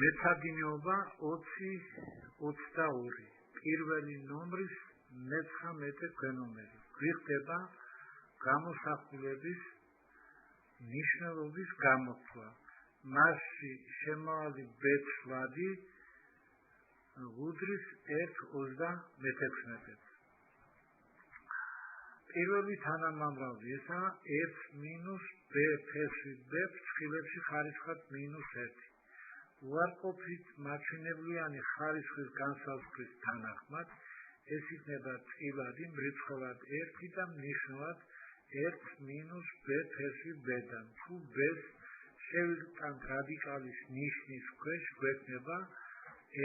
მეცადინეობა 20-22 პირველი ნომრის მე-19 ქვენომერი გვიხდება გამოსახულების ნიშნულობის გამოთვლა მასში შემავალი ბეწვადი უდრის 1-36 პირველი თანამამრავლი ესაა 1-b ფესვით b ფრჩხილებში ხარისხად -1 უარყოფით მაჩვენებლიანი ხარისხის განსაზღვრის თანახმად ეს იქნება წილადი მრიცხულად 1 და მნიშვნელად 1-b ფესვით b-დან თუ b-ს შევიტანთ რადიკალის ნიშნის ქვეშ გვექნება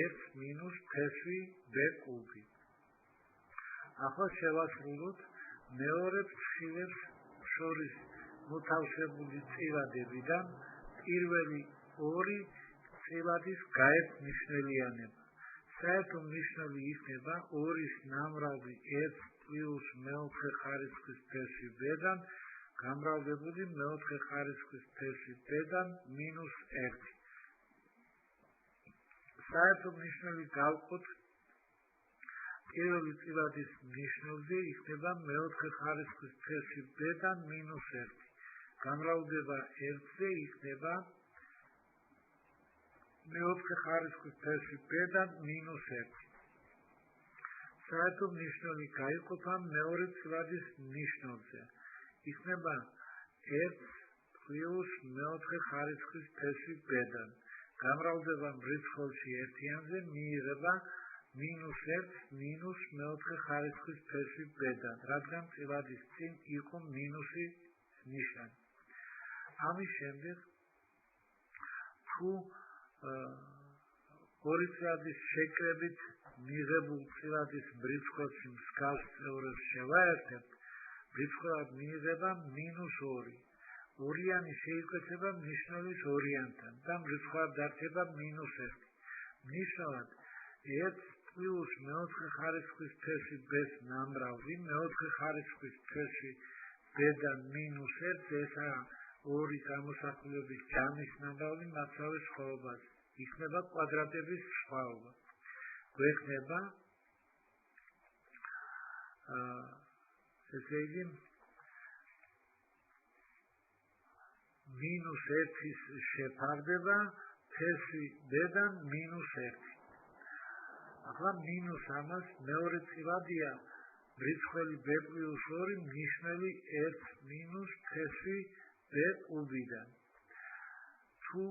1- ფესვი b კუბი ახლა შევასრულოთ მეორე ფრჩხილებს შორის მოთავსებული წილადებიდან პირველი ორი წილადის გაერთმნიშვნელიანება საერთო მნიშვნელი იქნება 2-ის ნამრავლი 1 + მეოთხე ხარისხის ფესვი b-დან გამრავლებული მეოთხე ხარისხის ფესვი b-დან -1 საერთო მნიშვნელი გავყოთ პირველი წილადის ნიშნულზე იქნება მეოთხე ხარისხის ფესვი b-დან -1 გამრავლდება 1-ზე იქნება მეოთხე ხარისხის ფესვი b-დან -1 საერთო მნიშვნელი გაიყოფა მეორე წილადის ნიშნულზე იქნება 1 + მეოთხე ხარისხის ფესვი b-დან გამრავლდება მრიცხველში ერთიანზე მიიღება -1 - მეოთხე ხარისხის ფესვი b-დან რადგან წილადის წინ იყო მინუსი ნიშანი ამის შემდეგ თუ ორი წილადის შეკრებით მიღებულ წილადის მრიცხველში მსგავს წევრებს შევაერთებთ მრიცხველად მიიღება -2 ორიანი შეიკვეცება მნიშვნელის ორიანთან და მრიცხვად დარჩება -1 მნიშვნელად 1 + მეოთხე ხარისხის ფესვი b-ს ნამრავლი მეოთხე ხარისხის ფესვი b-დან -1 ესაა ორი გამოსახულების ჯამის ნამრავლი მასავე სხვაობას იქნება კვადრატების სხვაობა გვექნება ესე იგი -1-ის შეფარდება ფესვი b-დან -1 ახლა -ამას მეორე წილადია მრიცხველი b + 2 ნიშნელი 1- ფესვი b კუბიდან თუ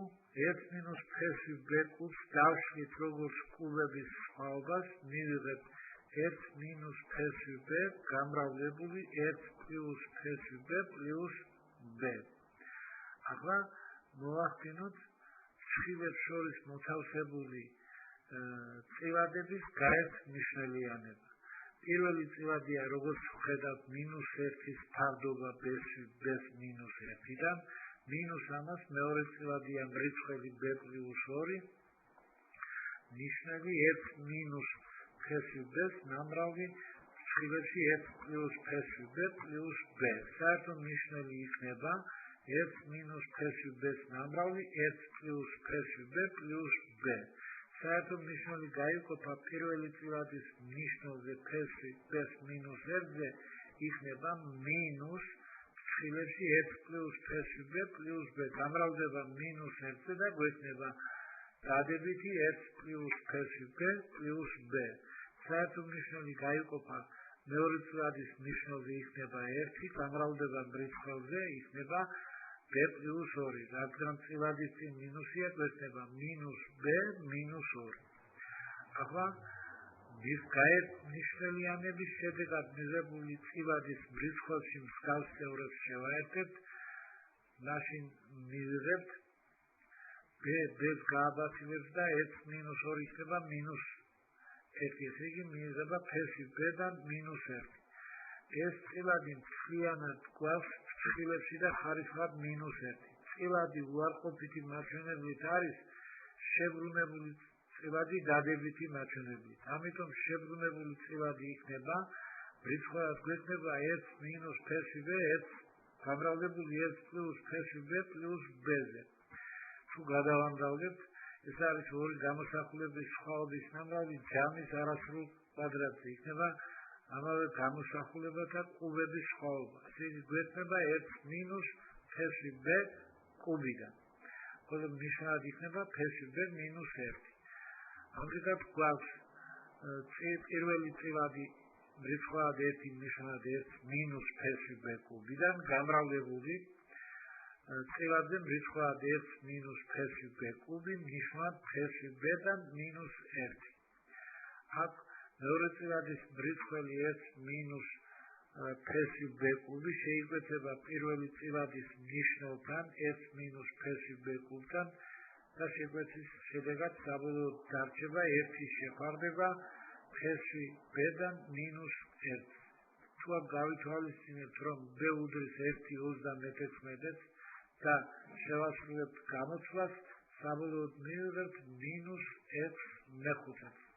1- ფესვი b კუბს დავშლით როგორც კუბების სხვაობას მივიღებთ 1- ფესვი b გამრავლებული 1 + ფესვი b + b ახლა მოვახდინოთ ფრჩხილებს შორის მოთავსებული წილადების გაერთმშელიანება პირველი წილადია როგორც ვხედავთ -1-ის ფარდობა b-ს -1-დან ამას მეორე წილადია მრიცხველი b + 2 ნიშნები 1- ფესვი b-ს ნამრავლი ფრჩხილებში 1 + ფესვი b + b საერთო ნიშნელი იქნება 1- ფესვი b-ს ნამრავლი 1 + ფესვი b + b საერთო ნიშნული გაიყოფა პირველი წილადის ნიშნულზე ფესვი b-ს -1-ზე იქნება ფრჩხილებში 1 + ფესვი b + b გამრავლდება -1-ზე და გვექნება დადებითი 1 + ფესვი b + b საერთო ნიშნული გაიყოფა მეორე წილადის ნიშნულზე იქნება 1 გამრავლდება მრიცხველზე იქნება b + 2 რადგან წილადის წინ მინუსია გვექნება -b -2 ახლა მის გაერთმშელიანების შედეგად მიღებული წილადის მრიცხველში მსგავს წევრებს შევაერთებთ მაშინ მივიღებთ b-ს გააბათილებს და 1 - 2 იქნება -1 ესე იგი მიიღება ფესვი b-დან -1 ეს წილადი მთლიანად გვაქვს ფრჩხილებში და ხარისხად -1 წილადი უარყოფითი მაჩვენებლით არის შებრუნებული წილადი დადებითი მაჩვენებლით ამიტომ შებრუნებული წილადი იქნება მრიცხვად გვექნება 1- ფესვი b გამრავლებული 1 + ფესვი b + b-ზე თუ გადავამრავლებთ ეს არის ორი გამოსახულების სხვაობის ნამრავი ჯამის არასრულ კვადრატზე იქნება ამავე გამოსახულებათა კუბების სხვაობა. ესე იგი გვექნება 1 მინუს ფესვი b კუბიდან. ხოლო მნიშვნელად იქნება ფესვი b მინუს 1. ამრიგად გვაქვს პირველი წილადი რიცხვად 1 მნიშვნელად 1 მინუს ფესვი b კუბიდან გამრავლებული წილადზე რიცხვად 1 მინუს ფესვი b კუბი მნიშვნელად ფესვი b-დან მინუს 1. აქ მეორე წილადის რიცხველი 1 მინუს ფესვი b კუბი შეიკვეცება პირველი წილადის ნიშნულთან 1 მინუს ფესვი b კუბთან და შეკვეცის შედეგად საბოლოოდ დარჩება 1 შეყვარდება ფესვი b-დან მინუს 1. თუ აქ გავითვალისწინებთ რომ b უდრის 1/36 და შევასრულებთ გამოცვლას საბოლოოდ მივიღებთ მინუს 1/6.